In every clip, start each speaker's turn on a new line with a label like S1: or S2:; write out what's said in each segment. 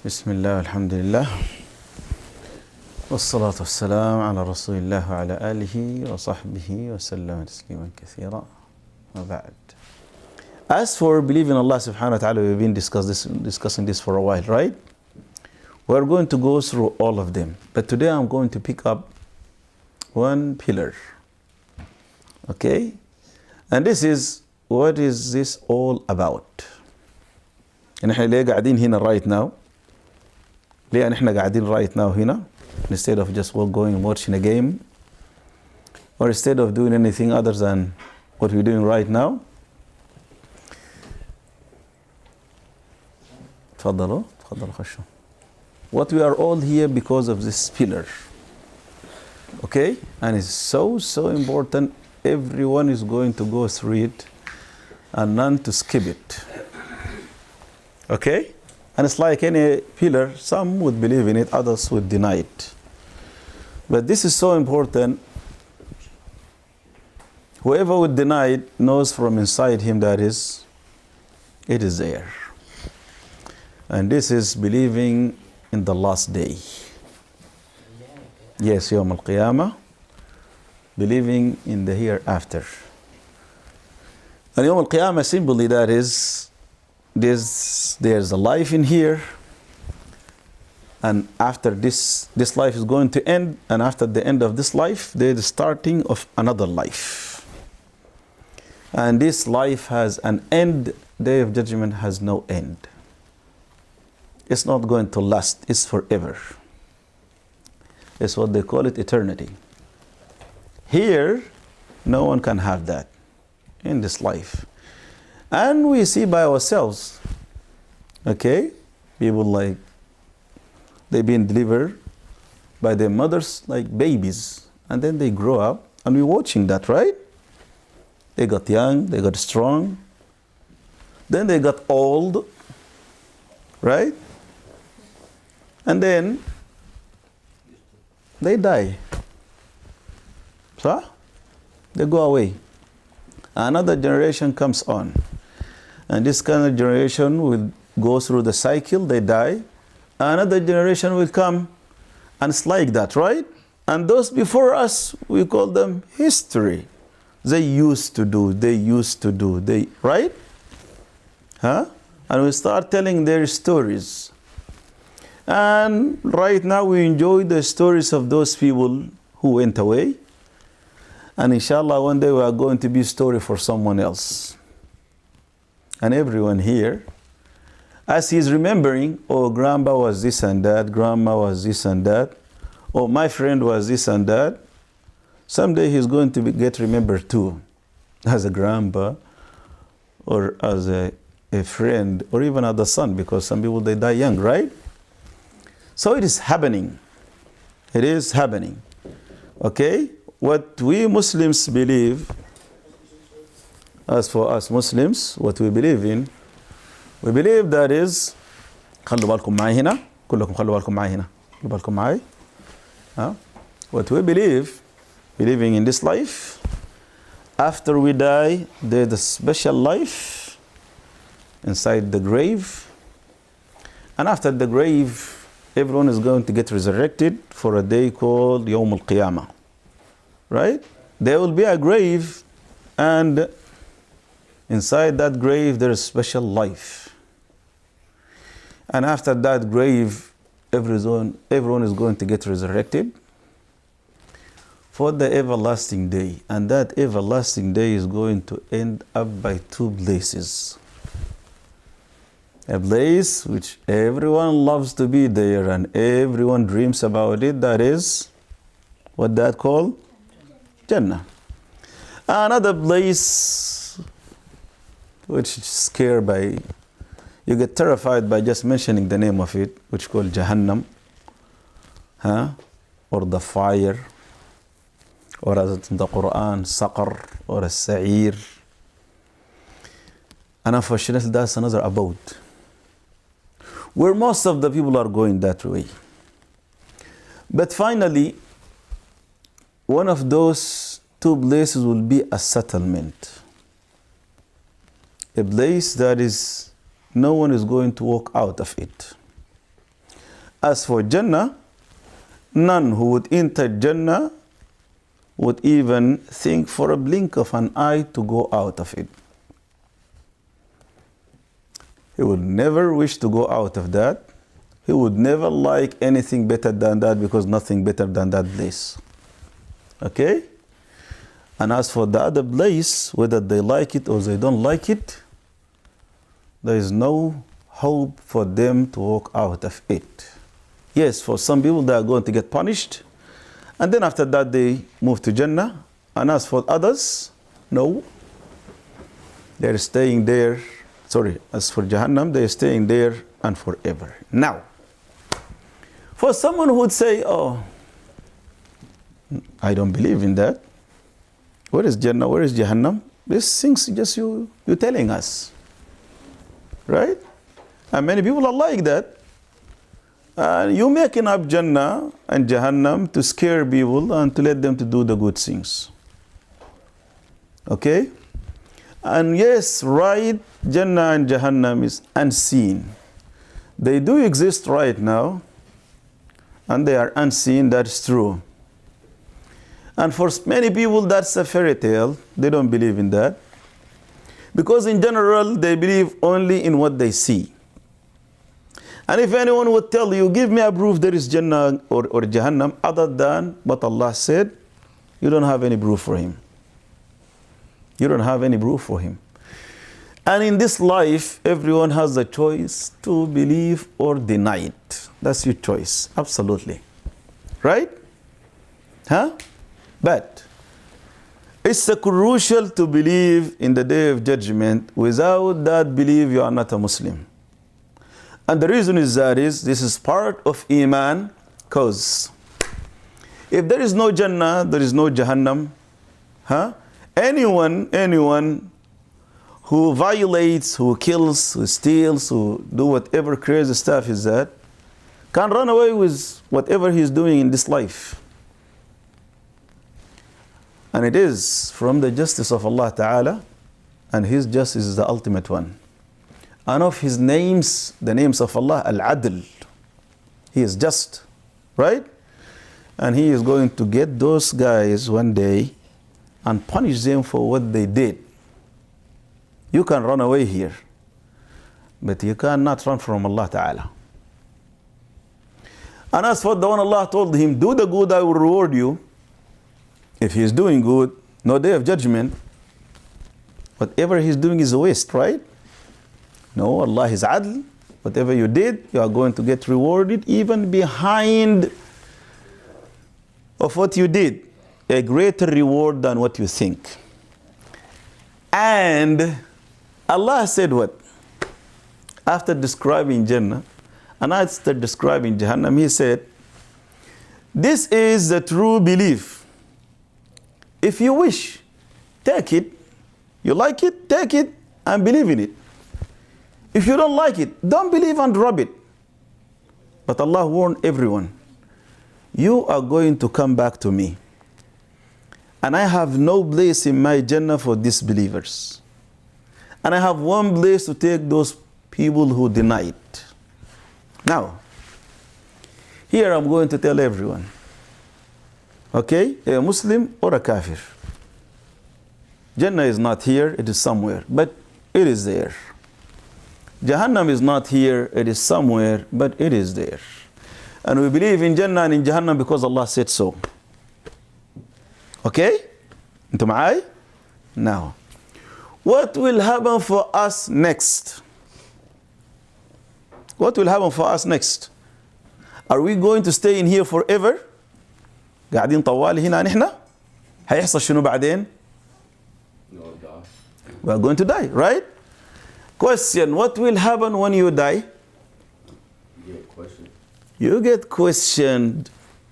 S1: بسم الله والحمد لله والصلاة والسلام على رسول الله وعلى آله وصحبه وسلم تسليما كثيرا وبعد. As for believing Allah subhanahu wa ta'ala, we've been discussing this for a while, right? We're going to go through all of them. But today I'm going to pick up one pillar. Okay? And this is, what is this all about? نحن ليه قاعدين هنا right now؟ ليه نحن قاعدين right now هنا؟ Instead of just going and watching a game, or instead of doing anything other than what we're doing right now. تفضلوا خشوا. What we are all here because of this pillar. Okay? And it's so important. Everyone is going to go through it and none to skip it. Okay? And it's like any pillar, some would believe in it, others would deny it. But this is so important. Whoever would deny it knows from inside him that it is there. And this is believing in the last day. Yes, Yawm al-Qiyamah. Believing in the hereafter. And Yawm al-Qiyamah simply that is, there's a life in here, and after this life is going to end, and after the end of this life there's the starting of another life, and this life has an end. Day of judgment has no end. It's not going to last, it's forever. It's what they call it, eternity. Here no one can have that in this life. And we see by ourselves, okay, people like they've been delivered by their mothers like babies, and then they grow up, and we're watching that, right? They got young, they got strong, then they got old, right? And then they die. So they go away. Another generation comes on. And this kind of generation will go through the cycle, they die. Another generation will come, and it's like that, right? And those before us, we call them history. They used to do, right? Huh? And we start telling their stories. And right now we enjoy the stories of those people who went away. And inshallah, one day we are going to be a story for someone else. And everyone here, as he's remembering, oh, grandpa was this and that, grandma was this and that, oh, my friend was this and that, someday he's going to get remembered too, as a grandpa, or as a friend, or even as a son, because some people, they die young, right? So it is happening. It is happening. Okay? What we Muslims believe, as for us Muslims, what we believe in, we believe that is, خلوا بالكم معي هنا, كلكم خلوا بالكم معي هنا, خلوا بالكم معي. What we believing in this life, after we die, there's a special life inside the grave, and after the grave, everyone is going to get resurrected for a day called Yawm al-Qiyamah. Right? There will be a grave, and inside that grave there is special life. And after that grave, everyone is going to get resurrected for the everlasting day. And that everlasting day is going to end up by two places. A place which everyone loves to be there and everyone dreams about it, that is, what that called? Jannah. Another place which is scared by, you get terrified by just mentioning the name of it, which is called Jahannam, or the fire, or as in the Quran, Saqar, or As-Sa'ir. And unfortunately, that's another abode, where most of the people are going that way. But finally, one of those two places will be a settlement. A place that is, no one is going to walk out of it. As for Jannah, none who would enter Jannah would even think for a blink of an eye to go out of it. He would never wish to go out of that. He would never like anything better than that, because nothing better than that place. Okay? And as for the other place, whether they like it or they don't like it, there is no hope for them to walk out of it. Yes, for some people they are going to get punished, and then after that they move to Jannah. And as for others, no. They're staying there. Sorry, as for Jahannam, they're staying there and forever. Now, for someone who would say, oh, I don't believe in that. Where is Jannah? Where is Jahannam? These things just you're telling us. Right? And many people are like that. You're making up Jannah and Jahannam to scare people and to let them to do the good things. Okay? And yes, right, Jannah and Jahannam is unseen. They do exist right now, and they are unseen, that's true. And for many people, that's a fairy tale. They don't believe in that. Because in general, they believe only in what they see. And if anyone would tell you, give me a proof there is Jannah or Jahannam, other than what Allah said, you don't have any proof for him. You don't have any proof for him. And in this life, everyone has the choice to believe or deny it. That's your choice, absolutely. Right? Huh? But it's crucial to believe in the Day of Judgment. Without that belief, you are not a Muslim. And the reason is that this is part of Iman, because if there is no Jannah, there is no Jahannam. Huh? Anyone who violates, who kills, who steals, who do whatever crazy stuff is that, can run away with whatever he's doing in this life. And it is from the justice of Allah Ta'ala, and His justice is the ultimate one. And of His names, the names of Allah, Al-Adl. He is just, right? And He is going to get those guys one day and punish them for what they did. You can run away here, but you cannot run from Allah Ta'ala. And as for the one Allah told him, do the good, I will reward you. If he is doing good, no Day of Judgment, whatever he's doing is a waste, right? No, Allah is adl. Whatever you did, you are going to get rewarded even behind of what you did. A greater reward than what you think. And Allah said what? After describing Jannah, and after describing Jahannam, He said, this is the true belief. If you wish, take it. You like it, take it and believe in it. If you don't like it, don't believe and drop it. But Allah warned everyone, you are going to come back to me. And I have no place in my Jannah for disbelievers. And I have one place to take those people who deny it. Now, here I'm going to tell everyone, okay, a Muslim or a Kafir. Jannah is not here, it is somewhere, but it is there. Jahannam is not here, it is somewhere, but it is there. And we believe in Jannah and in Jahannam because Allah said so. Okay? Into my eye? Now, what will happen for us next? What will happen for us next? Are we going to stay in here forever? قاعدين طوالي هنا نحن؟ هيحصل شنو بعدين? We are going to die, right? Question, what will happen when you die?
S2: You get questioned.
S1: You get questioned.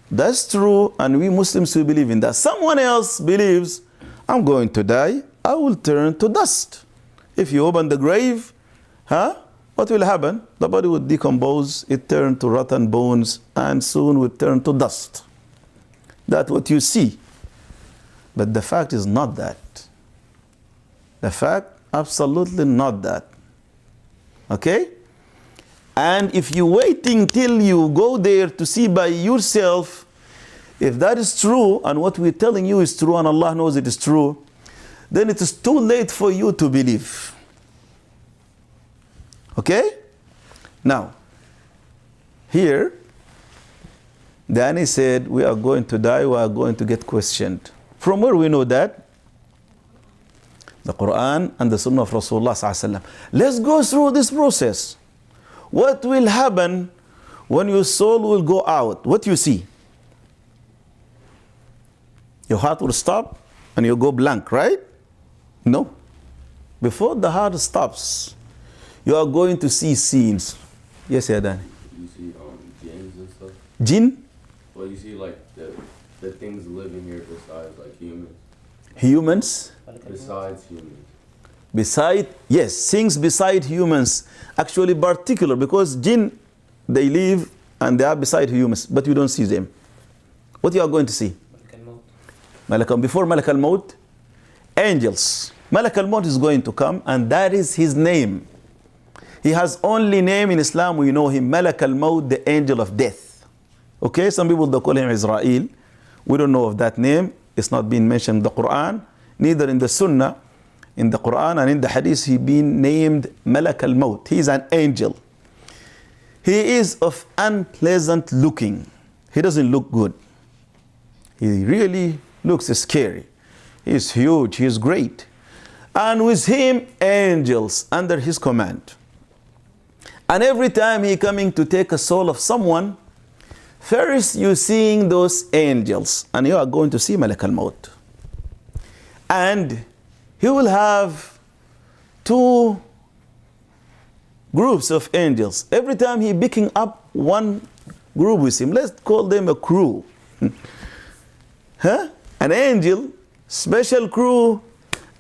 S1: That's true, and we Muslims who believe in that. Someone else believes, I'm going to die, I will turn to dust. If you open the grave, what will happen? The body would decompose, it turn to rotten bones, and soon would turn to dust. That's what you see. But the fact is not that. The fact, absolutely not that. Okay? And if you're waiting till you go there to see by yourself, if that is true and what we're telling you is true and Allah knows it is true, then it is too late for you to believe. Okay? Now, here, Danny said, we are going to die, we are going to get questioned. From where we know that? The Quran and the Sunnah of Rasulullah sallallahu alaihi wasallam. Let's go through this process. What will happen when your soul will go out? What you see? Your heart will stop and you go blank, right? No. Before the heart stops, you are going to see scenes. Yes, Danny.
S2: You see jinns and stuff?
S1: Jinn?
S2: Well, you see like the things living here besides like humans.
S1: Humans?
S2: Besides humans.
S1: Beside, yes, things beside humans. Actually particular, because jinn, they live and they are beside humans, but you don't see them. What you are going to see? Before Malak al-Maut, angels. Malak al-Maut is going to come, and that is his name. He has only name in Islam, we know him, Malak al-Maut, the angel of death. Okay, some people they call him Israel. We don't know of that name. It's not been mentioned in the Quran, neither in the Sunnah. In the Quran and in the Hadith, he been named Malak al-Maut. He is an angel. He is of unpleasant looking. He doesn't look good. He really looks scary. He is huge. He is great. And with him, angels under his command. And every time he coming to take a soul of someone, first you seeing those angels, and you are going to see Malak al-Maut. And he will have two groups of angels. Every time he picking up one group with him, let's call them a crew. An angel, special crew,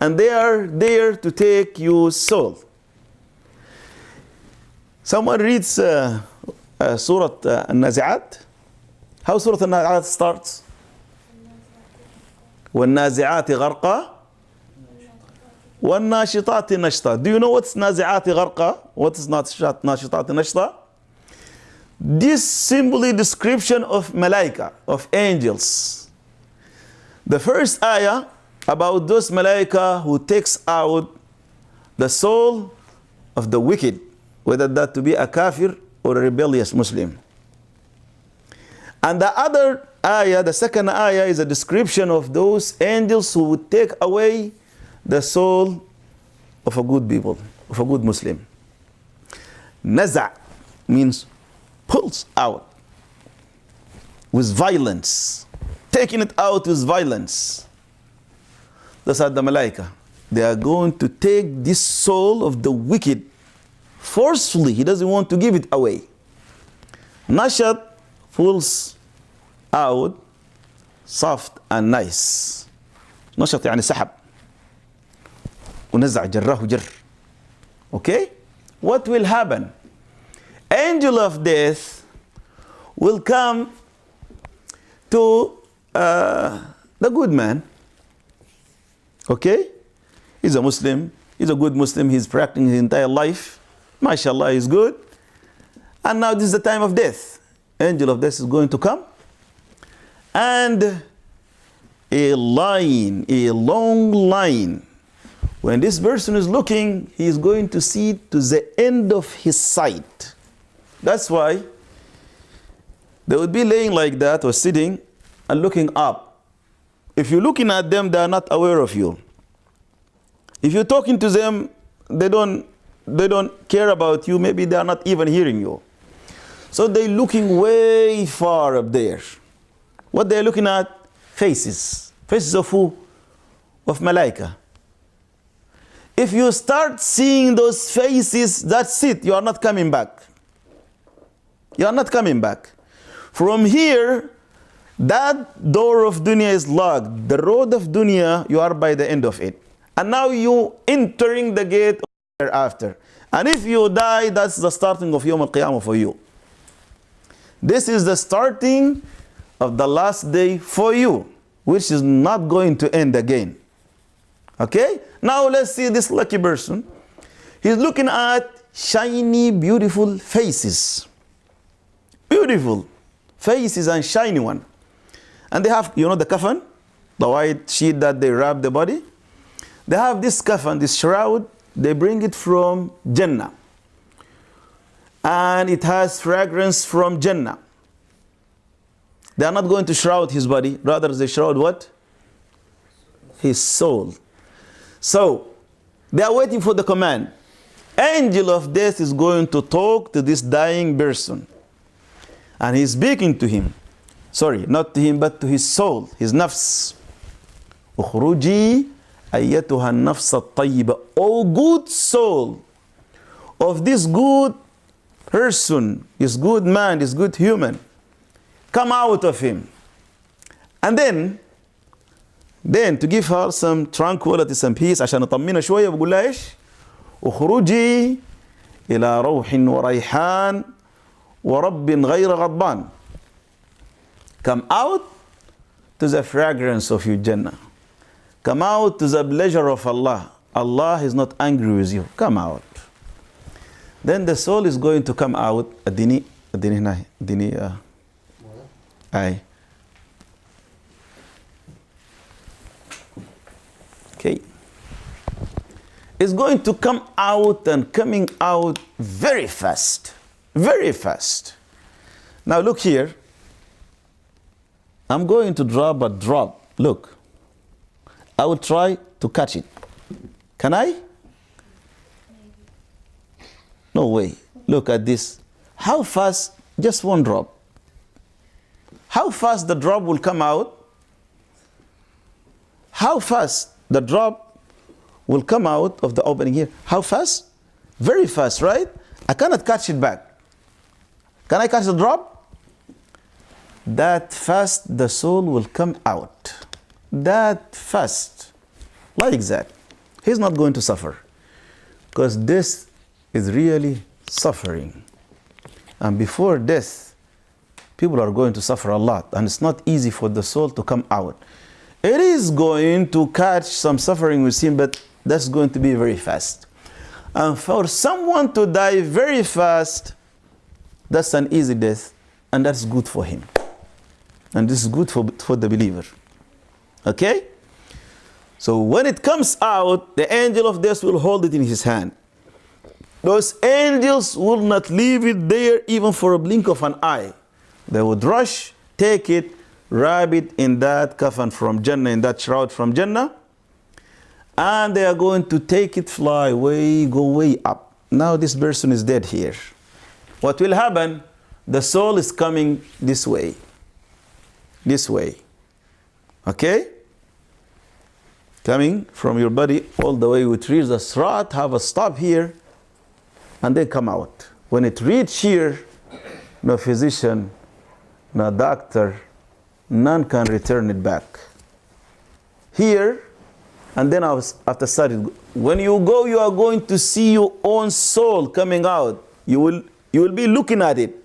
S1: and they are there to take your soul. Someone reads Surah Al-Nazi'at. How Surah Al-Nazi'at starts? وَالنَّازِعَاتِ غَرْقًا وَالنَّاشِطَاتِ نَشْطًا. Do you know what's نَازِعَاتِ غَرْقًا? What is نَاشِطَاتِ نَشْطًا? This simply description of malaika, of angels. The first ayah about those malaika who takes out the soul of the wicked, whether that to be a kafir or a rebellious Muslim. And the other ayah, the second ayah, is a description of those angels who would take away the soul of a good people, of a good Muslim. Naza' means pulls out with violence, taking it out with violence. Those are the malaika. They are going to take this soul of the wicked forcefully. He doesn't want to give it away. Nashat pulls out soft and nice. نشط يعني سحب ونزع جراه جر. Okay? What will happen? Angel of death will come to the good man. Okay? He's a Muslim. He's a good Muslim. He's practicing his entire life. MashaAllah, he's good. And now this is the time of death. Angel of death is going to come. And a line, a long line. When this person is looking, he is going to see to the end of his sight. That's why they would be laying like that or sitting and looking up. If you're looking at them, they are not aware of you. If you're talking to them, they don't care about you. Maybe they are not even hearing you. So they're looking way far up there. What they're looking at? Faces. Faces of who? Of malaika. If you start seeing those faces, that's it. You are not coming back. You are not coming back. From here, that door of dunya is locked. The road of dunya, you are by the end of it. And now you entering the gate thereafter. And if you die, that's the starting of Yawm al-Qiyamah for you. This is the starting of the last day for you, which is not going to end again. Okay? Now let's see this lucky person. He's looking at shiny, beautiful faces. Beautiful faces and shiny one. And they have, the kafan, the white sheet that they wrap the body. They have this kafan, this shroud, they bring it from Jannah. And it has fragrance from Jannah. They are not going to shroud his body, rather they shroud what? His soul. So, they are waiting for the command. Angel of death is going to talk to this dying person. And he's speaking to him. Sorry, not to him, but to his soul, his nafs. Ukhruji ayyatuha nafs at-tayyiba. O good soul of this good person, this good man, this good human, come out of him. And then to give her some tranquility, some peace, عشان نطمنها شوية بقول لها إيش؟ اخرجي إلى روح وريحان ورب غير غضبان. Come out to the fragrance of your Jannah. Come out to the pleasure of Allah. Allah is not angry with you. Come out. Then the soul is going to come out. Aye. Okay. It's going to come out and coming out very fast. Very fast. Now look here. I'm going to drop a drop. Look. I will try to catch it. Can I? No way. Look at this. How fast? Just one drop. How fast the drop will come out? How fast the drop will come out of the opening here? How fast? Very fast, right? I cannot catch it back. Can I catch the drop? That fast the soul will come out. That fast. Like that. He's not going to suffer. Because this is really suffering. And before death, people are going to suffer a lot. And it's not easy for the soul to come out. It is going to catch some suffering with him, but that's going to be very fast. And for someone to die very fast, that's an easy death. And that's good for him. And this is good for the believer. Okay? So when it comes out, the angel of death will hold it in his hand. Those angels will not leave it there even for a blink of an eye. They would rush, take it, wrap it in that kafan from Jannah, in that shroud from Jannah. And they are going to take it, fly away, go way up. Now this person is dead here. What will happen? The soul is coming this way. This way. Okay? Coming from your body all the way, it reaches the Sirat, have a stop here, and then come out. When it reaches here, no physician, no doctor, none can return it back. Here, and then after started, when you go, you are going to see your own soul coming out. You will be looking at it.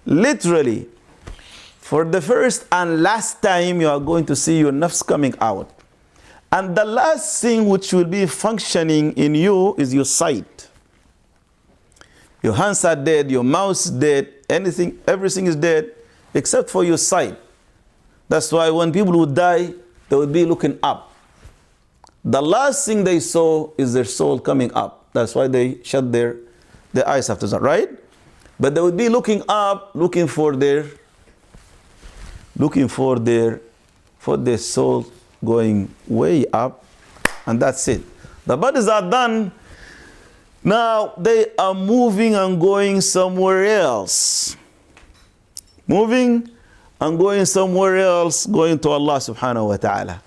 S1: Literally. For the first and last time, you are going to see your nafs coming out. And the last thing which will be functioning in you is your sight. Your hands are dead, your mouth is dead, everything is dead, except for your sight. That's why when people would die, they would be looking up. The last thing they saw is their soul coming up. That's why they shut their eyes after that, right? But they would be looking up, looking for their soul going way up, and that's it. The bodies are done. Now they are moving and going somewhere else. Moving and going somewhere else, going to Allah subhanahu wa ta'ala.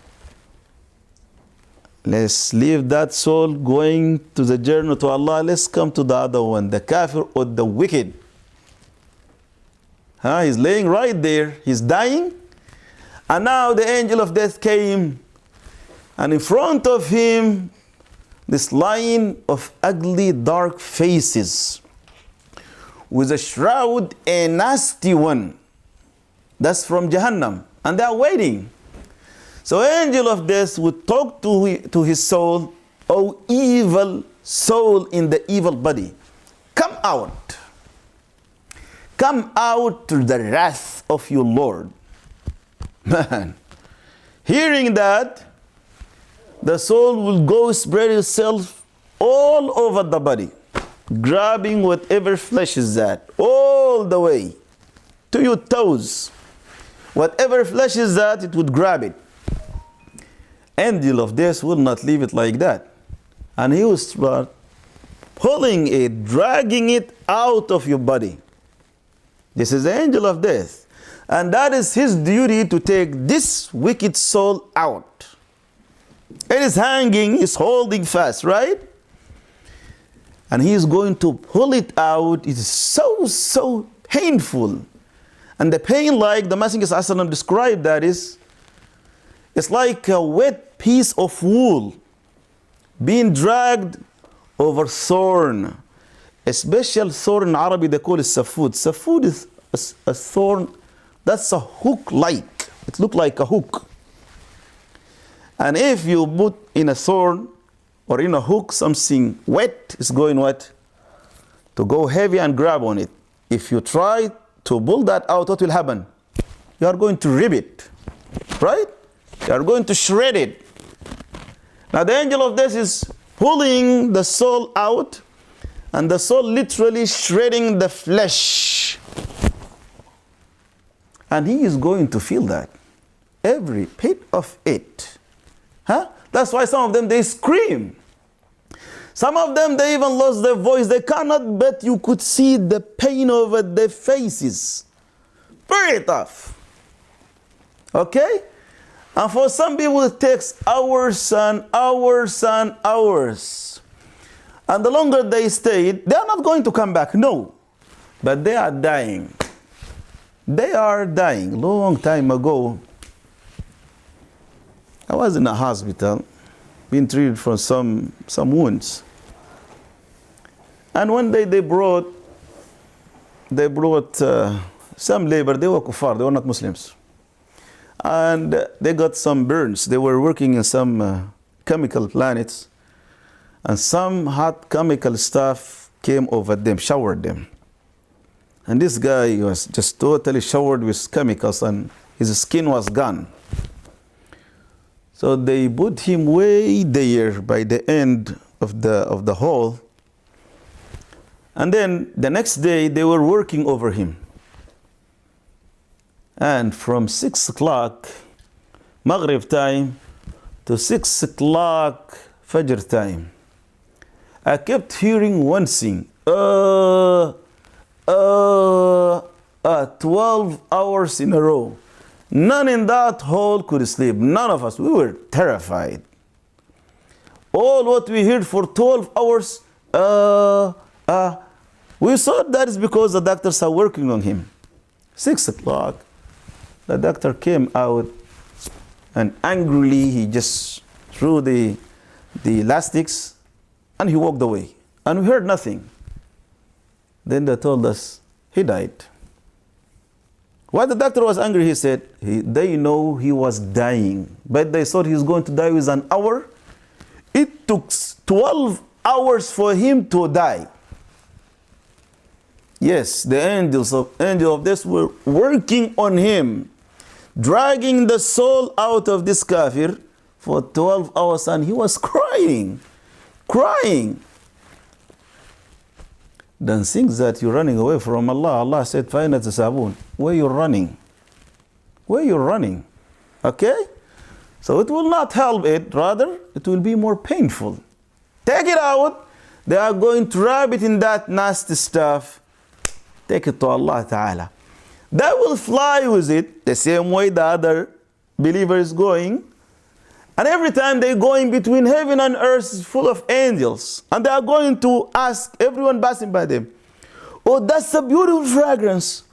S1: Let's leave that soul going to the journey to Allah. Let's come to the other one, the kafir or the wicked. He's laying right there. He's dying. And now the angel of death came. And in front of him, this line of ugly, dark faces. With a shroud, a nasty one. That's from Jahannam. And they are waiting. So angel of death would talk to his soul, "O evil soul in the evil body, out. Come out to the wrath of your Lord. Man, hearing that, the soul will go spread itself all over the body, grabbing whatever flesh is that, all the way to your toes. Whatever flesh is that, it would grab it. Angel of death will not leave it like that. And he will start pulling it, dragging it out of your body. This is the angel of death. And that is his duty, to take this wicked soul out. It is hanging, it's holding fast, right? And he is going to pull it out. It is so painful. And the pain, like the Messenger ﷺ described, that is, it's like a wet piece of wool being dragged over thorn. A special thorn in Arabic they call it safud. Safud is a thorn that's a hook-like. It looks like a hook. And if you put in a thorn or in a hook something wet, it's going what? To go heavy and grab on it. If you try to pull that out, what will happen? You are going to rip it, right? You are going to shred it. Now the angel of death is pulling the soul out, and the soul literally shredding the flesh. And he is going to feel that. Every bit of it. Huh? That's why some of them, they scream. Some of them, they even lost their voice. They cannot, but you could see the pain over their faces. Very tough. Okay? And for some people, it takes hours and hours and hours. And the longer they stayed, they are not going to come back, no. But they are dying. They are dying. Long time ago, I was in a hospital, being treated for some wounds. And one day they brought some labor. They were kuffar, they were not Muslims. And they got some burns. They were working in some chemical planets. And some hot chemical stuff came over them, showered them. And this guy was just totally showered with chemicals, and his skin was gone. So they put him way there by the end of the hall. And then the next day they were working over him. And from 6 o'clock Maghrib time to 6 o'clock Fajr time, I kept hearing one thing. 12 hours in a row. None in that hall could sleep. None of us. We were terrified. All what we heard for 12 hours, we thought that is because the doctors are working on him. 6 o'clock, the doctor came out, and angrily he just threw the elastics and he walked away. And we heard nothing. Then they told us he died. Why the doctor was angry, he said, they know he was dying, but they thought he was going to die within an hour. It took 12 hours for him to die. Yes, the angel of death were working on him, dragging the soul out of this kafir for 12 hours, and he was crying. Then think that you're running away from Allah. Allah said, فَأَيْنَ تَذْهَبُونَ? Where you're running? Where you're running? Okay? So it will not help it. Rather, it will be more painful. Take it out. They are going to wrap it in that nasty stuff. Take it to Allah Ta'ala. They will fly with it the same way the other believer is going. And every time they go in between heaven and earth is full of angels. And they are going to ask everyone passing by them, oh, that's a beautiful fragrance.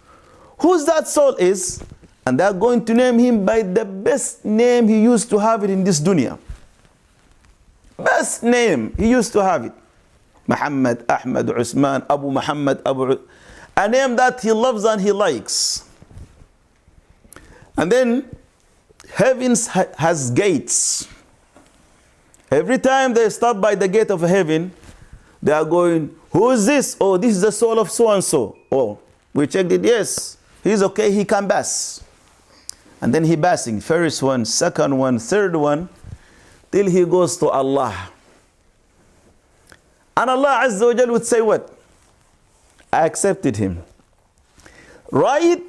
S1: Whose that soul is? And they are going to name him by the best name he used to have it in this dunya. Best name he used to have it. Muhammad, Ahmad, Usman, Abu Muhammad, a name that he loves and he likes. And then heaven has gates. Every time they stop by the gate of heaven, they are going, Who is this? Oh, this is the soul of so and so. Oh, we checked it. Yes, he's okay. He can pass. And then he passing. First one, second one, third one, till he goes to Allah. And Allah Azza wa Jal would say what? I accepted him. Write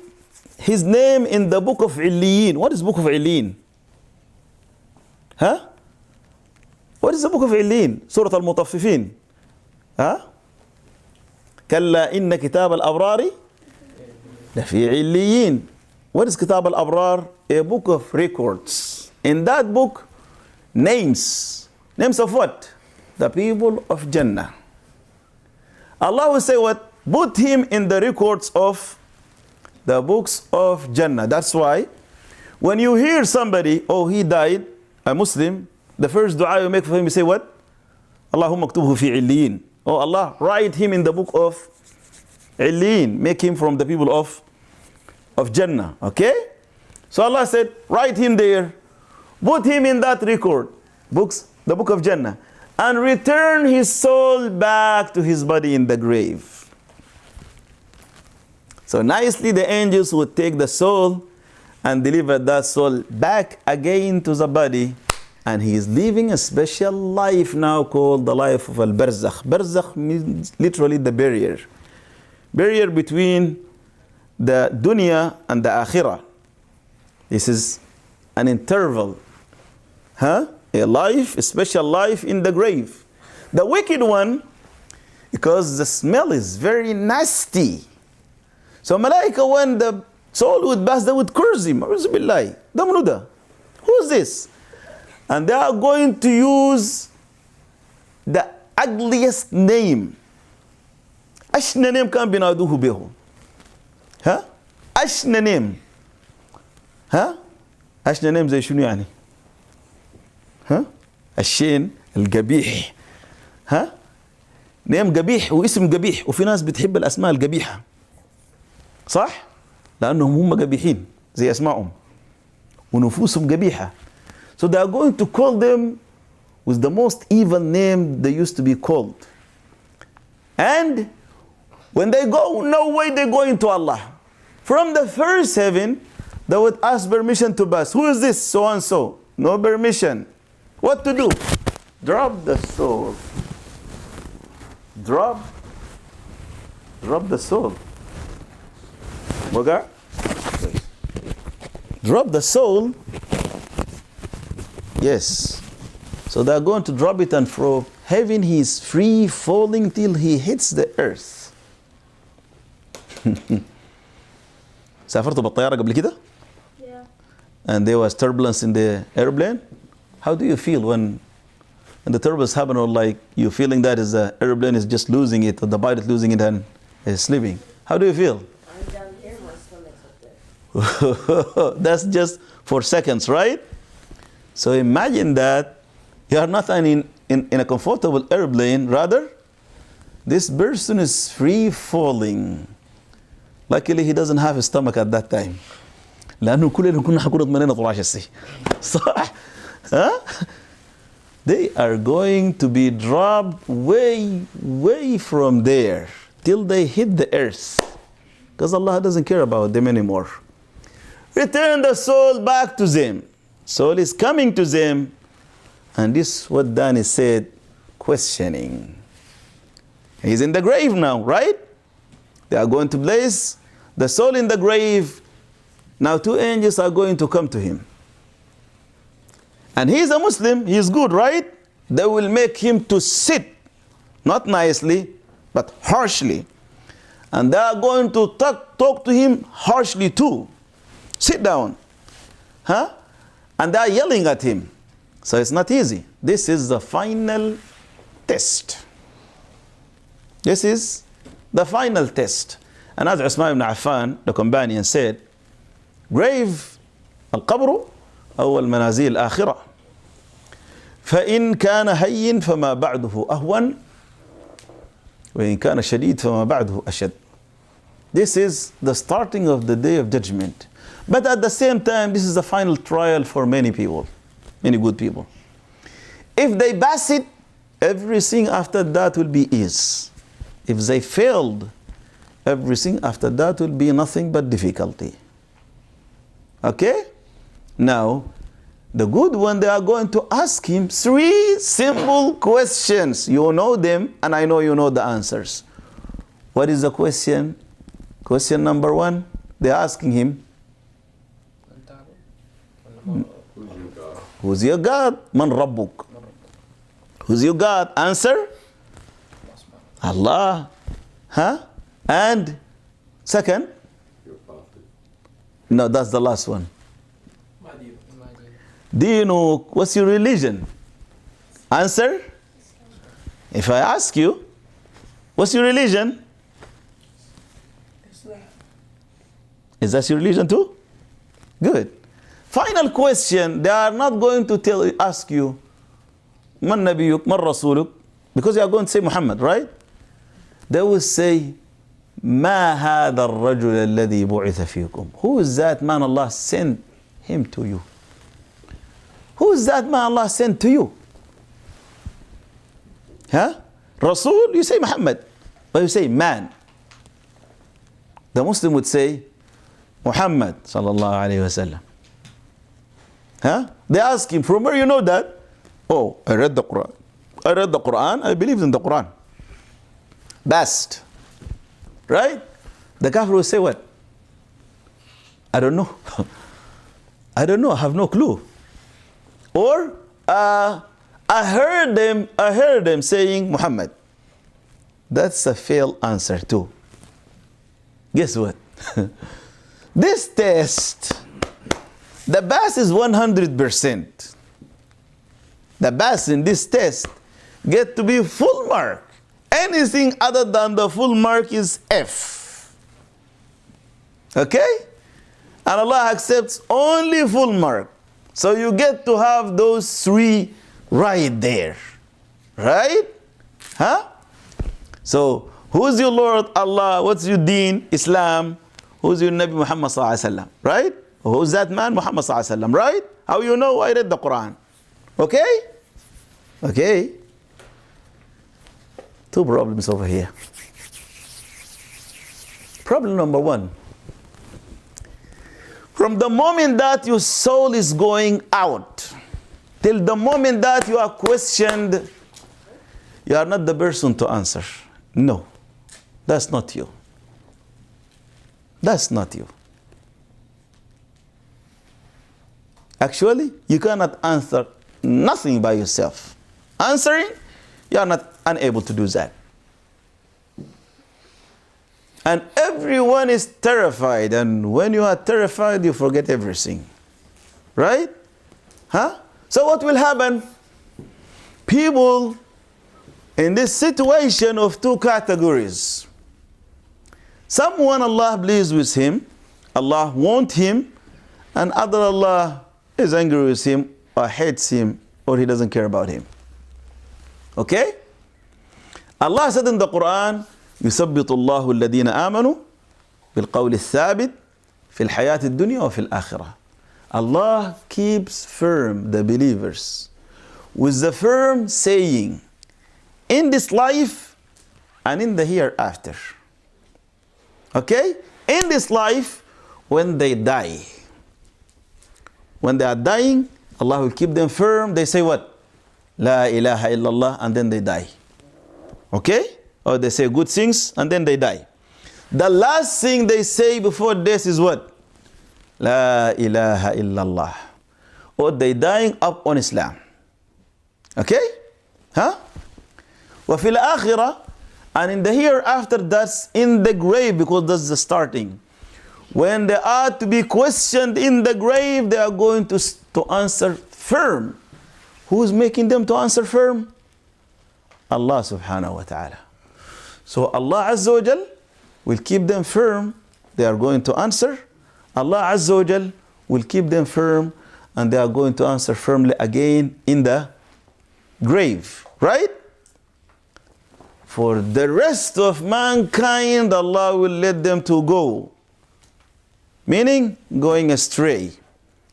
S1: his name in the book of Illiyin. What is book of Illiyin? Huh? What is the book of Illiyin? Surah Al-Mutaffifin. Huh? كلا إن كتاب الأبرار لفي عليين. What is Kitab al-Abrar? A book of records. In that book, names. Names of what? The people of Jannah. Allah will say what? Put him in the records of the books of Jannah. That's why when you hear somebody, oh, he died, a Muslim, the first dua you make for him, you say what? Allahumma aktubhu fi illiyin. Oh Allah, write him in the book of Illiyin. Make him from the people of Jannah. Okay? So Allah said, write him there. Put him in that record. The book of Jannah. And return his soul back to his body in the grave. So nicely the angels would take the soul and deliver that soul back again to the body. And he is living a special life now called the life of al-barzakh. Barzakh means literally the barrier. Barrier between the dunya and the akhirah. This is an interval. Huh? A life, a special life in the grave. The wicked one, because the smell is very nasty. So malaika, when the soul would pass, they would curse him. Who is this? And they are going to use the ugliest name. أشنى name كان بينادوه به. ها؟ أشنى name. ها؟ أشنى name زي شنو يعني؟ ها؟ الشين القبيح. ها؟ نيم قبيح واسم قبيح، وفي ناس بتحب الأسماء القبيحة. صح؟ لأنهم هم قبيحين زي أسمائهم. ونفوسهم قبيحة. So they are going to call them with the most evil name they used to be called. And when they go, no way they're going to Allah. From the first heaven, they would ask permission to pass. Who is this? So and so. No permission. What to do? Drop the soul. Drop the soul. Moga? Drop the soul. Yes. So they're going to drop it, and from heaven he is free falling till he hits the earth. سافرتوا بالطيارة قبل كده؟
S3: Yeah.
S1: And there was turbulence in the airplane. How do you feel when the turbulence happen, or like you feeling that is the airplane is just losing it, or the pilot losing it and is sleeping? How do you feel?
S3: I'm down here, my stomach's up there.
S1: That's just for seconds, right? So imagine that you are not in a comfortable airplane, rather this person is free falling. Luckily he doesn't have a stomach at that time. لأنه كلنا كنا حكون اطمئننا طول عشان صح؟ ها؟ They are going to be dropped way from there till they hit the earth, because Allah doesn't care about them anymore. Return the soul back to them. Soul is coming to them, and this is what Danny said, questioning. He's in the grave now, right? They are going to place the soul in the grave. Now 2 angels are going to come to him. And he's a Muslim, he's good, right? They will make him to sit, not nicely, but harshly. And they are going to talk to him harshly too. Sit down. Huh? And they are yelling at him. So it's not easy. This is the final test. This is the final test. And as Uthman ibn Affan, the companion, said, grave القبر أول منازل الآخرة فإن كان هين فما بعده أهون وإن كان شديد فما بعده أشد. This is the starting of the day of judgment. But at the same time, this is the final trial for many people, many good people. If they pass it, everything after that will be ease. If they failed everything after that will be nothing but difficulty. Okay? Now, the good one, they are going to ask him 3 simple questions. You know them, and I know you know the answers. What is the question? Question number 1, they're asking him, who's your God? Man Rabbuk. Who's your God? Answer? Allah. Huh? And second?
S2: Your prophet.
S1: No, that's the last one. Do you know what's your religion? Answer? If I ask you, what's your religion?
S3: Islam.
S1: Is that your religion too? Good. Final question, they are not going to ask you, Man Nabiyuk, Man Rasuluk, because you are going to say Muhammad, right? They will say, Ma hada al-rajul alladhi bu'itha fikum. Who is that man Allah sent him to you? Who is that man Allah sent to you? Huh? Rasul, you say Muhammad, but you say man. The Muslim would say Muhammad sallallahu alayhi wasallam. Huh? They ask him, from where you know that? Oh, I read the Quran. I read the Quran, I believe in the Quran. Best. Right? The kafir will say what? I don't know. I don't know, I have no clue. Or I heard them saying Muhammad. That's a failed answer too. Guess what? This test, the best is 100%. The best in this test get to be full mark. Anything other than the full mark is F. Okay? And Allah accepts only full mark. So you get to have those 3 right there. Right? Huh? So, who's your Lord? Allah. What's your deen? Islam. Who's your Nabi Muhammad sallallahu alaihi wasallam? Right? Who's that man? Muhammad sallallahu alaihi wasallam. Right? How you know? I read the Quran. Okay? Okay. 2 problems over here. Problem number 1. From the moment that your soul is going out, till the moment that you are questioned, you are not the person to answer. No, that's not you. That's not you. Actually, you cannot answer nothing by yourself. Answering, you are not unable to do that. And everyone is terrified, and when you are terrified, you forget everything. Right? Huh? So what will happen? People in this situation of 2 categories. Someone Allah pleased with him, Allah wants him, and other Allah is angry with him, or hates him, or he doesn't care about him. Okay? Allah said in the Quran, يثبت الله الذين آمنوا بالقول الثابت في الحياة الدنيا وفي الآخرة. Allah keeps firm the believers with the firm saying in this life and in the hereafter. Okay? In this life, when they die. When they are dying, Allah will keep them firm. They say what? La ilaha illallah, and then they die. Okay? Or they say good things and then they die. The last thing they say before death is what? La ilaha illallah. Or they dying up on Islam. Okay? Huh? وفي الآخرة, and in the hereafter, that's in the grave, because that's the starting. When they are to be questioned in the grave, they are going to answer firm. Who's making them to answer firm? Allah subhanahu wa ta'ala. So Allah Azza wa Jal will keep them firm. They are going to answer. Allah Azza wa Jal will keep them firm, and they are going to answer firmly again in the grave. Right? For the rest of mankind, Allah will let them to go. Meaning, going astray.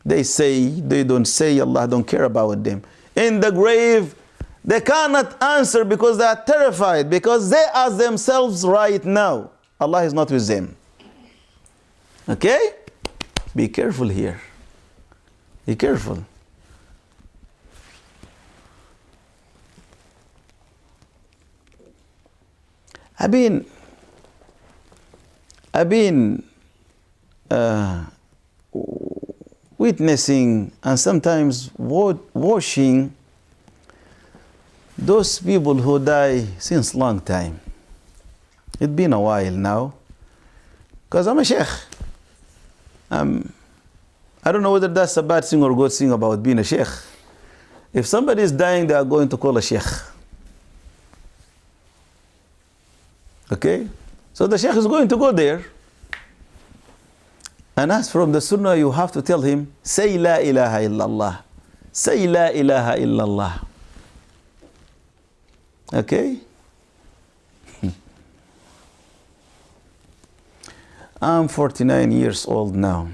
S1: They say, they don't say, Allah don't care about them. In the grave, They cannot answer because they are terrified, because they ask themselves right now, Allah is not with them. Okay? Be careful here. Be careful. I've been witnessing and sometimes watching those people who die since long time. It's been a while now, because I'm a sheikh. I don't know whether that's a bad thing or good thing about being a sheikh. If somebody is dying, they are going to call a sheikh. Okay? So the sheikh is going to go there. And as from the sunnah, you have to tell him, say la ilaha illallah. Say la ilaha illallah. Okay? I'm 49 years old now.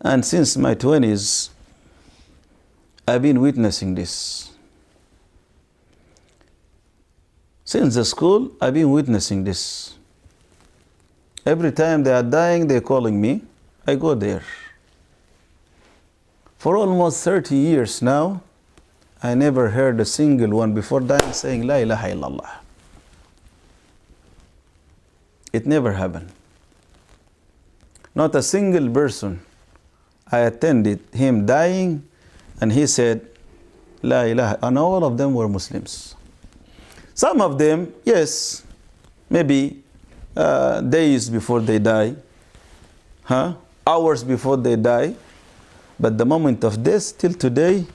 S1: And since my 20s, I've been witnessing this. Since the school, I've been witnessing this. Every time they are dying, they're calling me. I go there. For almost 30 years now, I never heard a single one before dying saying La ilaha illallah. It never happened. Not a single person. I attended him dying and he said La ilaha, and all of them were Muslims. Some of them, yes, maybe days before they die, hours before they die, but the moment of death till today,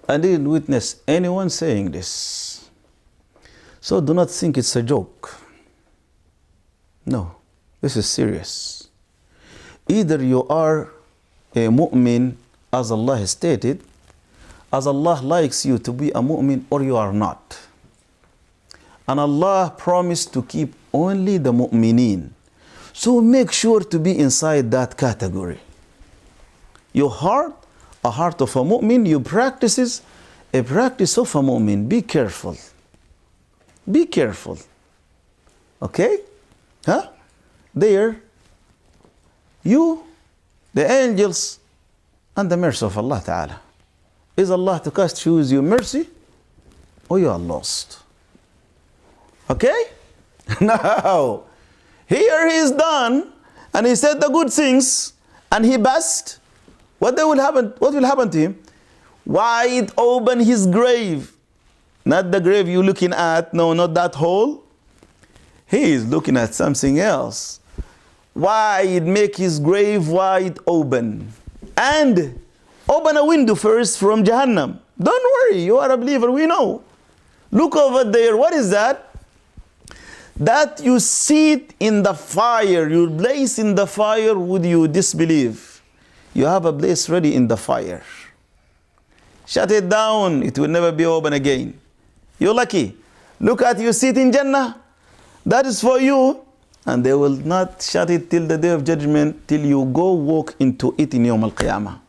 S1: I didn't witness anyone saying this. So do not think it's a joke. No, this is serious. Either you are a mu'min, as Allah has stated, as Allah likes you to be a mu'min, or you are not. And Allah promised to keep only the mu'mineen. So make sure to be inside that category. Your heart, a heart of a mu'min, you practices a practice of a mu'min. Be careful. Be careful. Okay? There, you, the angels, and the mercy of Allah Ta'ala. Is Allah to choose you mercy, or you are lost? Okay? Now, here he is done, and he said the good things, and he passed. What will happen to him? Wide open his grave. Not the grave you're looking at, no, not that hole. He is looking at something else. Wide, make his grave wide open. And open a window first from Jahannam. Don't worry, you are a believer, we know. Look over there, what is that? That you sit in the fire, you place in the fire would you disbelieve. You have a place ready in the fire. Shut it down, it will never be open again. You're lucky. Look at you sit in Jannah. That is for you. And they will not shut it till the day of judgment, till you go walk into it in Yawm al-Qiyamah.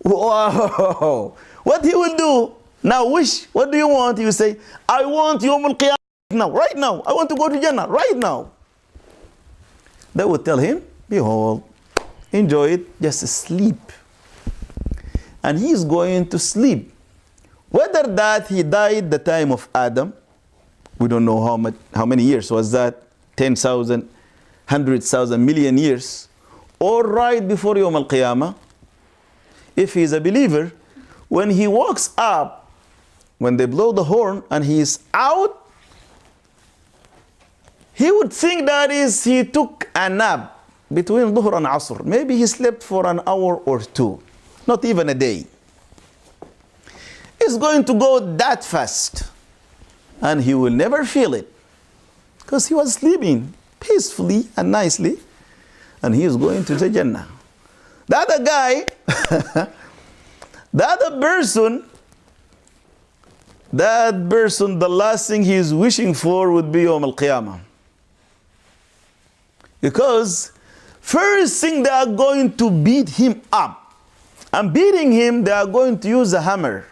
S1: Wow! What he will do? Now wish, what do you want? You say, I want Yawm al-Qiyamah now, right now. I want to go to Jannah, right now. They would tell him, behold, enjoy it, just sleep. And he is going to sleep. Whether that he died the time of Adam, we don't know how many years was that, 10,000, 100,000, million years, or right before Yawm al-Qiyamah. If he is a believer, when he walks up, when they blow the horn and he is out, he would think that is he took a nap between Dhuhr and Asr. Maybe he slept for an hour or two, not even a day. It's going to go that fast, and he will never feel it, because he was sleeping peacefully and nicely, and he is going to the Jannah. The other guy, the other person, that person, the last thing he is wishing for would be Yawm al-Qiyamah. Because first thing they are going to beat him up And beating him, they are going to use a hammer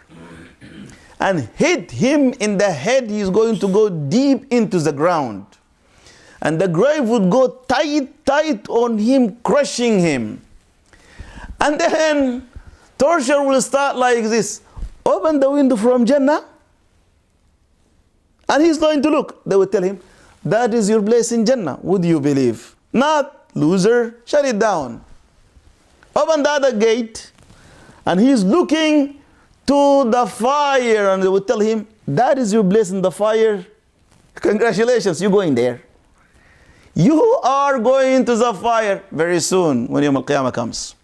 S1: and hit him in the head. He's going to go deep into the ground. And the grave would go tight on him, crushing him. And then torture will start like this. Open the window from Jannah. And he's going to look. They will tell him, that is your place in Jannah. Would you believe? Not, loser, shut it down. Open the other gate. And he's looking to the fire. And they will tell him, that is your place in the fire. Congratulations, you're going there. You are going to the fire very soon when Yawm al-Qiyamah comes.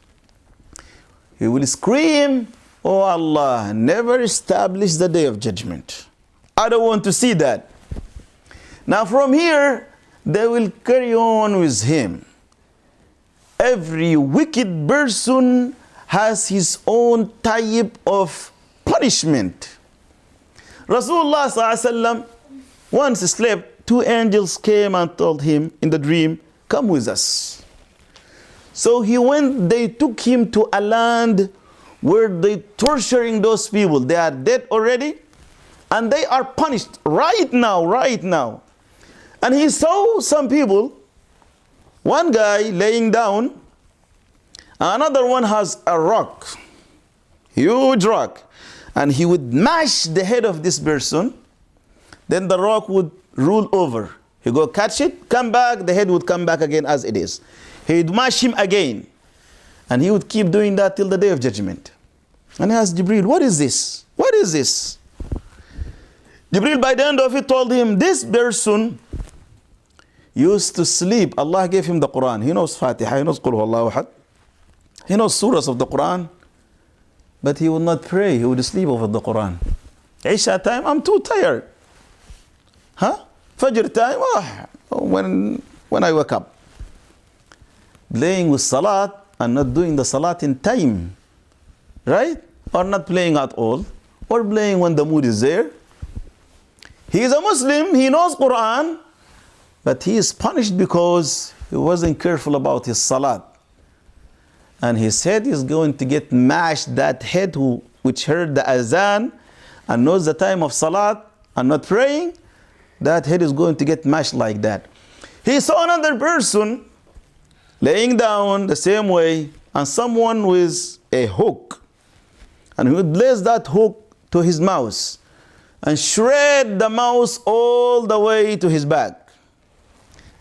S1: He will scream, oh Allah, never establish the day of judgment. I don't want to see that. Now from here, they will carry on with him. Every wicked person has his own type of punishment. Rasulullah ﷺ once slept, two angels came and told him in the dream, come with us. So he went, they took him to a land where they torturing those people. They are dead already and they are punished right now. And he saw some people, one guy laying down, another one has a rock, huge rock, and he would mash the head of this person, then the rock would roll over. He go catch it, come back, the head would come back again as it is. He would mash him again. And he would keep doing that till the day of judgment. And he asked Jibreel, what is this? What is this? Jibreel by the end of it told him, this person used to sleep. Allah gave him the Quran. He knows Fatiha, he knows Qul Huwallahu Ahad. He knows surahs of the Quran. But he would not pray, he would sleep over the Quran. Isha time, I'm too tired. Fajr time, when I wake up. Playing with salat and not doing the salat in time, right? Or not playing at all, or playing when the mood is there. He is a Muslim, he knows Quran, but he is punished because he wasn't careful about his salat. And his head is going to get mashed, that head which heard the azan and knows the time of salat and not praying, that head is going to get mashed like that. He saw another person laying down the same way, and someone with a hook, and he would place that hook to his mouth and shred the mouth all the way to his back,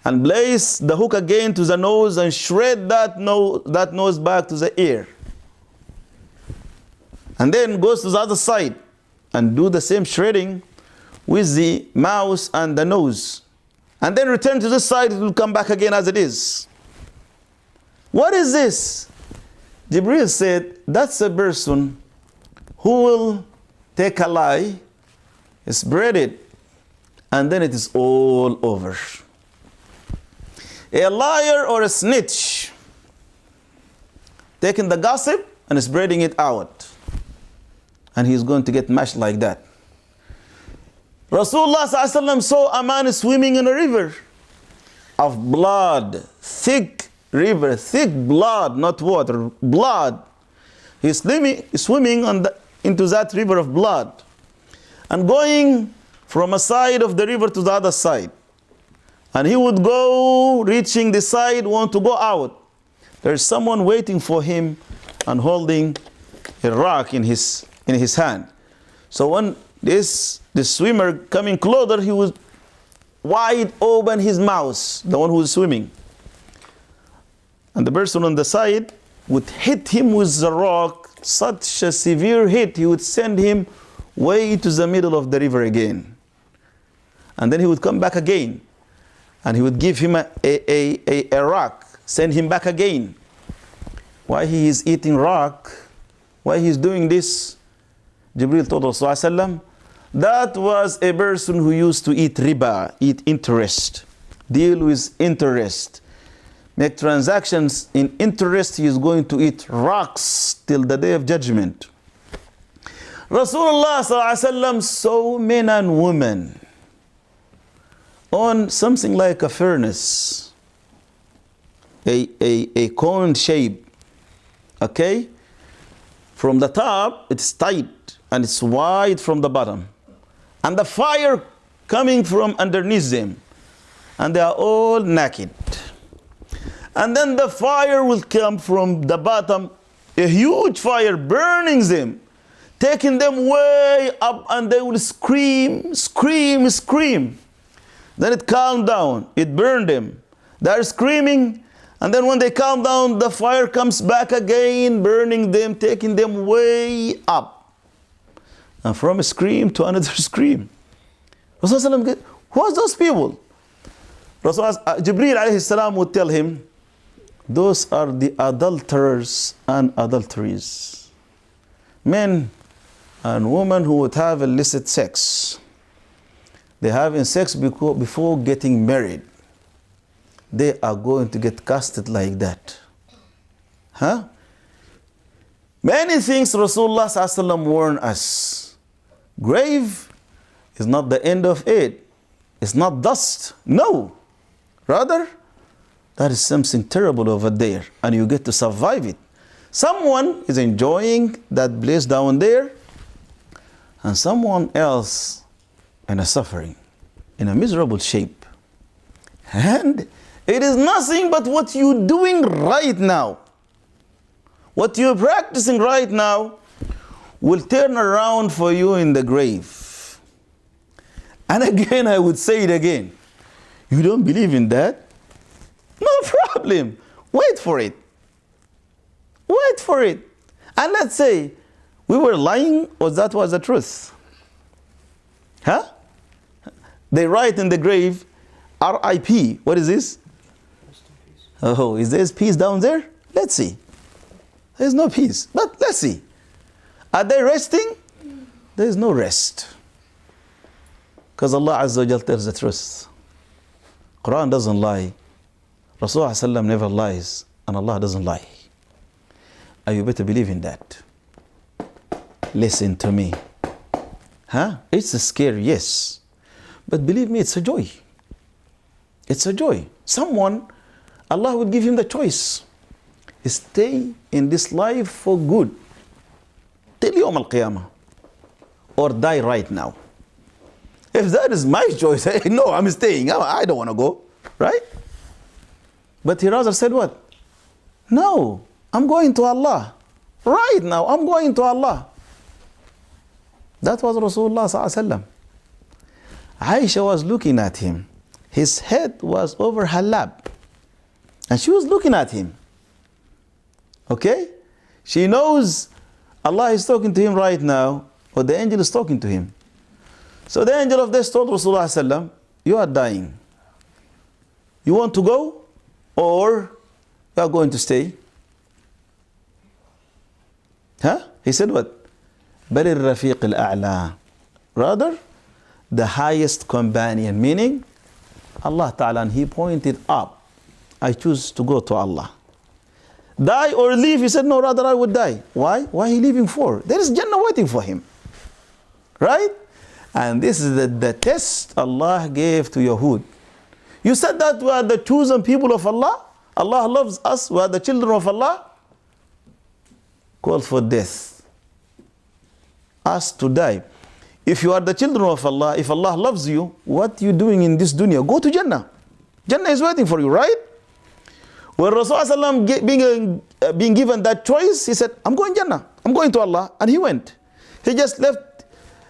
S1: and place the hook again to the nose and shred that nose back to the ear, and then goes to the other side and do the same shredding with the mouth and the nose, and then return to this side. It will come back again as it is. What is this? Jibreel said, that's a person who will take a lie, spread it, and then it is all over. A liar or a snitch, taking the gossip and spreading it out. And he's going to get mashed like that. Rasulullah ﷺ saw a man swimming in a river of blood, thick river, thick blood, not water, blood. He's swimming into that river of blood and going from a side of the river to the other side. And he would go, reaching the side, want to go out. There's someone waiting for him and holding a rock in his hand. So when this swimmer coming closer, he would wide open his mouth, the one who is swimming. And the person on the side would hit him with the rock, such a severe hit, he would send him way to the middle of the river again. And then he would come back again. And he would give him a rock, send him back again. Why he is eating rock? Why he is doing this? Jibreel told Rasulullah, that was a person who used to eat riba, eat interest, deal with interest, make transactions in interest. He is going to eat rocks till the day of judgment. Rasulullah saw men and women on something like a furnace, a cone shape, okay? From the top, it's tight and it's wide from the bottom. And the fire coming from underneath them. And they are all naked. And then the fire will come from the bottom, a huge fire burning them, taking them way up, and they will scream, scream, scream. Then it calmed down, it burned them. They're screaming, and then when they calm down, the fire comes back again, burning them, taking them way up. And from a scream to another scream. Rasulullah, who's those people? Jibreel alayhi salam would tell him, those are the adulterers and adulteries. Men and women who would have illicit sex. They having sex before getting married. They are going to get casted like that. Huh? Many things Rasulullah sallallahu alaihi wasallam warned us. Grave is not the end of it. It's not dust. No. Rather, that is something terrible over there, and you get to survive it. Someone is enjoying that bliss down there, and someone else in a suffering, in a miserable shape. And it is nothing but what you're doing right now. What you're practicing right now will turn around for you in the grave. And again, I would say it again. You don't believe in that? No problem. Wait for it. Wait for it. And let's say we were lying or that was the truth. Huh? They write in the grave, R.I.P. What is this? Oh, is there peace down there? Let's see. There's no peace. But let's see. Are they resting? There is no rest. Because Allah Azza wa Jal tells the truth. Quran doesn't lie. Rasulullah never lies, and Allah doesn't lie. And you better believe in that. Listen to me. Huh? It's scary, yes. But believe me, it's a joy. It's a joy. Someone, Allah would give him the choice. Stay in this life for good till Yawm al-Qiyamah, or die right now. If that is my choice, no, I'm staying. I don't want to go, right? But he rather said what? No, I'm going to Allah. Right now, I'm going to Allah. That was Rasulullah sallallahu alaihi wasallam. Aisha was looking at him. His head was over her lap. And she was looking at him. Okay? She knows Allah is talking to him right now, or the angel is talking to him. So the angel of death told Rasulullah sallallahu alaihi wasallam, you are dying. You want to go? Or you are going to stay? Huh? He said what? بَلِ الرَّفِيقِ الْأَعْلَى. Rather, the highest companion, meaning Allah Ta'ala, and he pointed up. I choose to go to Allah. Die or leave? He said, no, rather I would die. Why? Why he leaving for? There is Jannah waiting for him. Right? And this is the test Allah gave to Yahud. You said that we are the chosen people of Allah. Allah loves us. We are the children of Allah. Call for death. Ask to die. If you are the children of Allah, if Allah loves you, what are you doing in this dunya? Go to Jannah. Jannah is waiting for you, right? When Rasulullah being given that choice, he said, I'm going Jannah. I'm going to Allah. And he went. He just left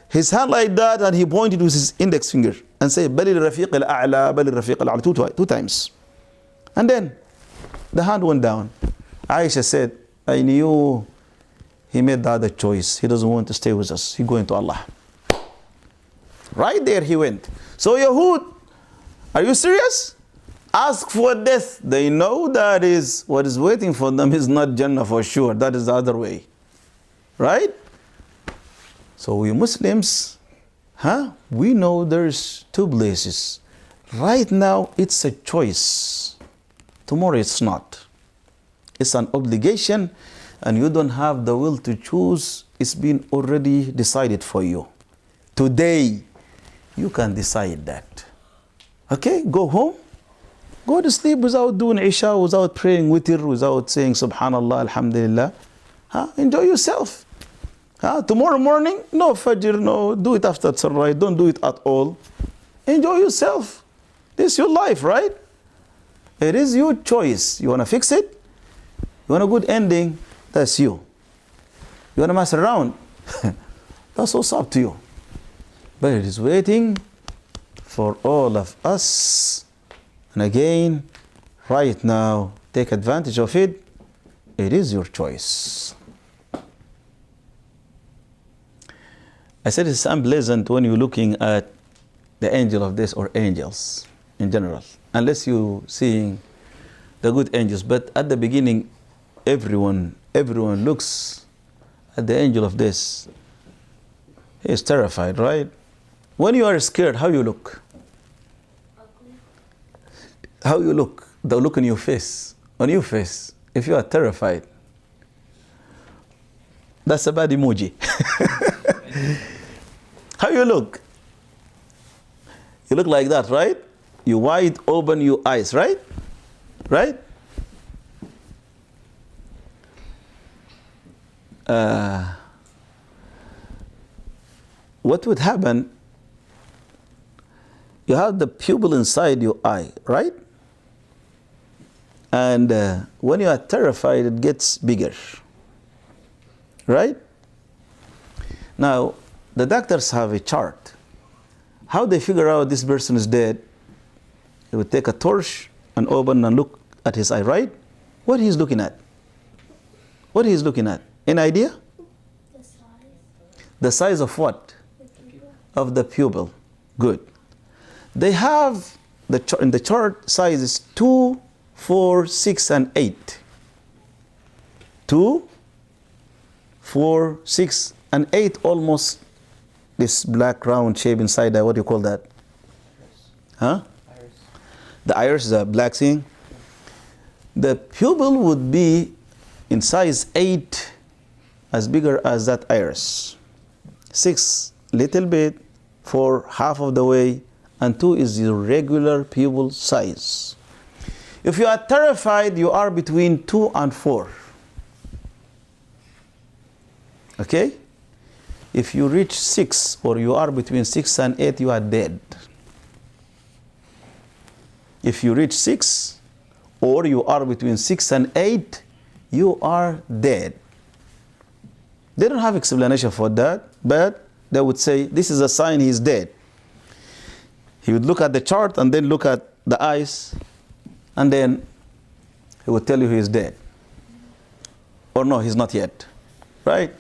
S1: his hand like that and he pointed with his index finger and said, Bali Rafiq al-A'la, Bali Rafiq al-A'la, two times. And then the hand went down. Aisha said, I knew he made the other choice. He doesn't want to stay with us. He's going to Allah. Right there he went. So Yahud, are you serious? Ask for death. They know that is what is waiting for them is not Jannah for sure. That is the other way. Right? So we Muslims, we know there's two places. Right now it's a choice. Tomorrow it's not. It's an obligation and you don't have the will to choose. It's been already decided for you. Today, you can decide that. Okay, go home. Go to sleep without doing Isha, without praying witr, without saying Subhanallah, Alhamdulillah. Huh? Enjoy yourself. Huh? Tomorrow morning, no Fajr, no, do it after sunrise, don't do it at all. Enjoy yourself. This is your life, right? It is your choice. You want to fix it? You want a good ending? That's you. You want to mess around? That's what's up to you. But it is waiting for all of us. And again, right now, take advantage of it. It is your choice. I said it's unpleasant when you're looking at the angel of this or angels in general, unless you're seeing the good angels. But at the beginning, everyone looks at the angel of this. He is terrified, right? When you are scared, how you look? How you look? The look on your face. On your face. If you are terrified, that's a bad emoji. How you look? You look like that, right? You wide open your eyes, right? Right? What would happen? You have the pupil inside your eye, right? And when you are terrified, it gets bigger, right? Now, the doctors have a chart. How they figure out this person is dead? They would take a torch and open and look at his eye, right? What he's looking at? What he's looking at? Any idea?
S3: The size.
S1: The size of what? Of the pupil. Good. They have in the chart sizes 2, 4, 6, and 8. 2, 4, 6, and 8, almost this black round shape inside there. What do you call that? Huh?
S4: Iris.
S1: The iris, the black thing. The pupil would be in size 8, as bigger as that iris. 6, little bit, 4, half of the way, and 2 is your regular pupil size. If you are terrified, you are between 2 and 4. Okay? If you reach 6 or you are between 6 and 8, you are dead. If you reach 6 or you are between 6 and 8, you are dead. They don't have explanation for that, but they would say this is a sign he is dead. He would look at the chart and then look at the eyes, and then he would tell you he is dead. Or no, he's not yet. Right?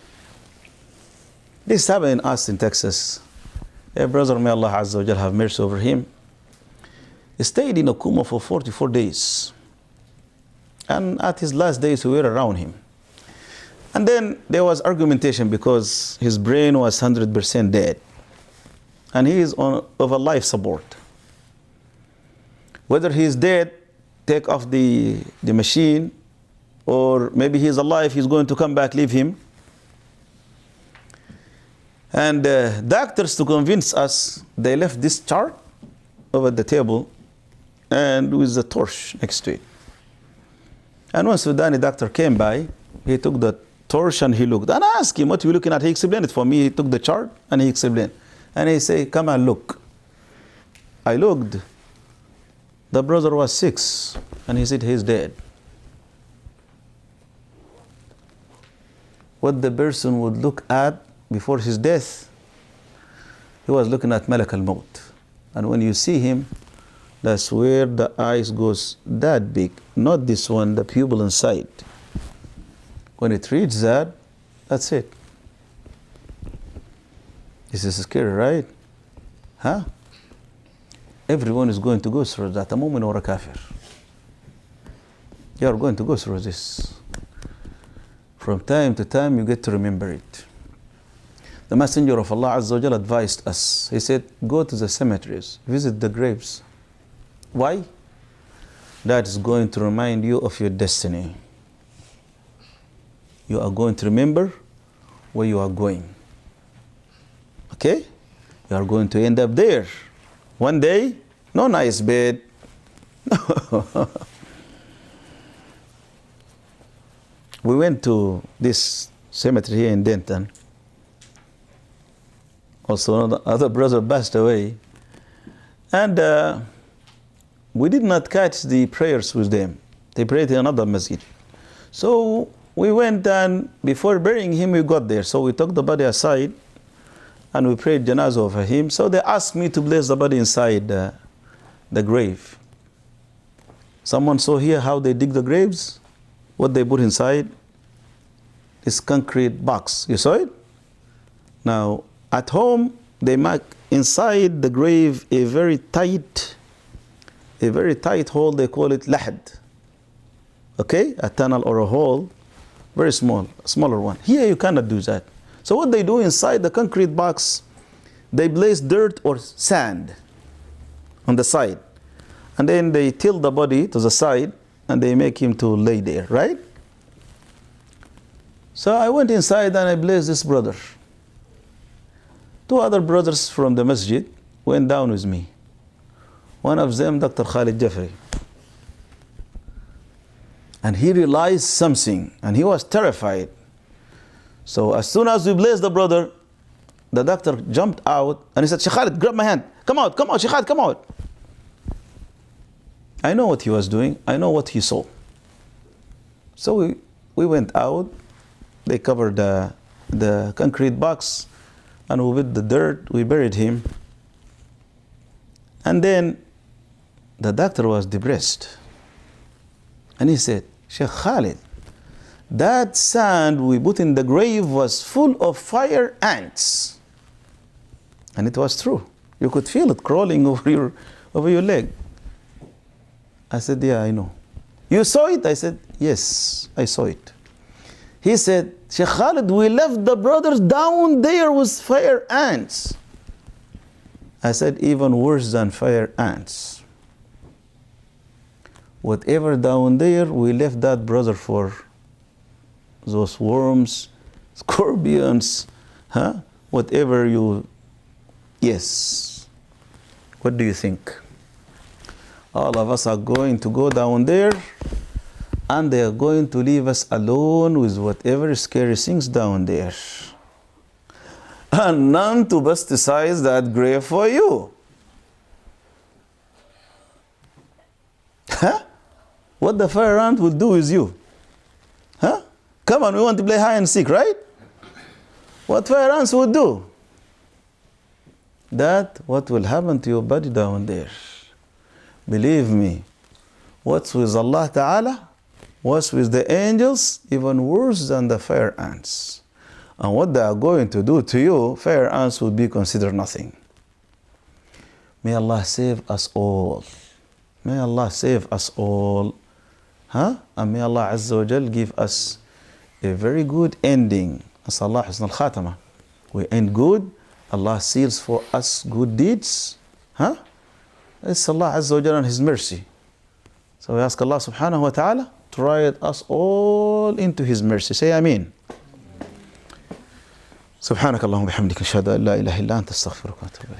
S1: This happened in Austin, Texas. A brother, may Allah Azza wa Jal have mercy over him, he stayed in a coma for 44 days. And at his last days, we were around him. And then there was argumentation because his brain was 100% dead. And he is on over life support. Whether he is dead, take off the machine, or maybe he is alive, he's going to come back, leave him. And doctors, to convince us, they left this chart over the table and with the torch next to it. And when Sudani doctor came by, he took the torch and he looked. And I asked him, what are you looking at? He explained it for me. He took the chart and he explained. And he said, come and look. I looked. The brother was 6. And he said, he's dead. What the person would look at before his death, he was looking at Malak al-Maut. And when you see him, that's where the eyes goes that big. Not this one, the pupil inside. When it reaches that, that's it. This is scary, right? Huh? Everyone is going to go through that. A mu'min or a kafir. You are going to go through this. From time to time, you get to remember it. The Messenger of Allah Azza wa Jal advised us. He said, go to the cemeteries, visit the graves. Why? That is going to remind you of your destiny. You are going to remember where you are going. Okay? You are going to end up there. One day, no nice bed. we went to this cemetery here in Denton. Also, another brother passed away. And we did not catch the prayers with them. They prayed in another masjid. So we went, and before burying him, we got there. So we took the body aside and we prayed janazah over him. So they asked me to place the body inside the grave. Someone saw here how they dig the graves, what they put inside this concrete box. You saw it? Now, at home, they make inside the grave a very tight hole. They call it lahad. Okay? A tunnel or a hole, very small, a smaller one. Here you cannot do that. So what they do inside the concrete box, they place dirt or sand on the side. And then they tilt the body to the side and they make him to lay there, right? So I went inside and I blessed this brother. Two other brothers from the masjid went down with me. One of them, Dr. Khalid Jeffrey. And he realized something and he was terrified. So as soon as we blessed the brother, the doctor jumped out and he said, Sheikh Khalid, grab my hand. Come out, Sheikh Khalid, come out. I know what he was doing. I know what he saw. So we went out. They covered the concrete box and with the dirt, we buried him. And then the doctor was depressed. And he said, Sheikh Khalid, that sand we put in the grave was full of fire ants. And it was true. You could feel it crawling over your leg. I said, yeah, I know. You saw it? I said, yes, I saw it. He said, Sheikh Khalid, we left the brothers down there with fire ants. I said, even worse than fire ants. Whatever down there, we left that brother for those worms, scorpions, whatever you, yes. What do you think? All of us are going to go down there and they are going to leave us alone with whatever scary things down there. And none to baptize that grave for you. Huh? What the fire ant will do with you? Huh? Come on, we want to play hide and seek, right? What fire ants would do? That what will happen to your body down there. Believe me, what's with Allah Ta'ala, what's with the angels, even worse than the fire ants. And what they are going to do to you, fire ants will be considered nothing. May Allah save us all. May Allah save us all. And may Allah Azza wa Jal give us a very good ending. As Allah Husn al-Khatama. We end good. Allah seals for us good deeds. It's Allah Azza wa Jal and His mercy. So we ask Allah Subhanahu wa Ta'ala to write us all into His mercy. Say Ameen. سبحانك اللهم وبحمدك اشهد ان لا اله الا انت استغفرك واتوب اليك